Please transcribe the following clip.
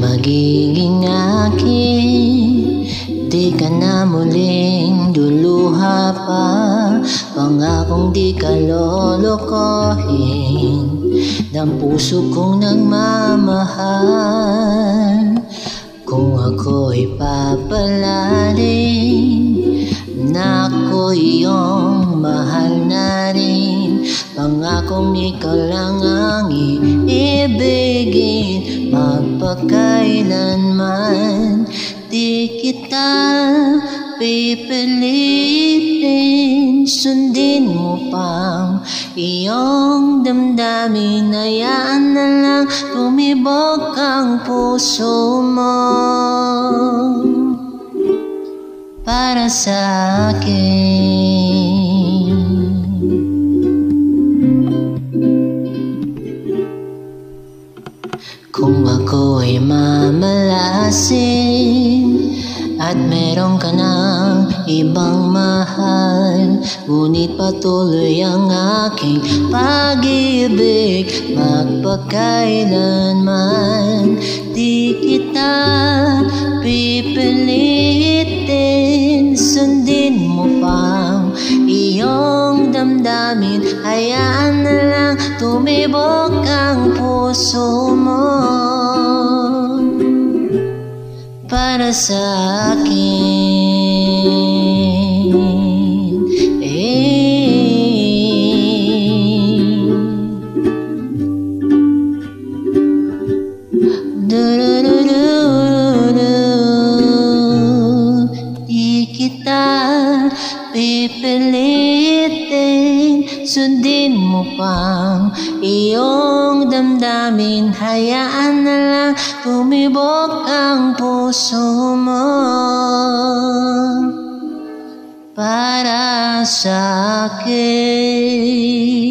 magiging akin. Di ka na muling luluha pa, pangakong di ka lolokohin ng puso kong nagmamahal. Kung ako'y papalarin na ako iyong mahal na rin, pangakong ikaw lang ang iibigin magpakailanman. Di kita pipilitin, sundin mo pang iyong damdamin. Hayaan na lang tumibok ang puso mo para sa akin. Kung ako'y mamalasin at meron ka ng ibang mahal, ngunit patuloy ang aking pag-ibig magpakailanman. Di kita pipilitin, sundin mo pang iyong damdamin. Hayaan na lang tumibok ang puso mo para sa akin. Di kita pipilitin, sundin mo pang iyong damdamin. Hayaan na lang tumibok ang puso mo para sa akin.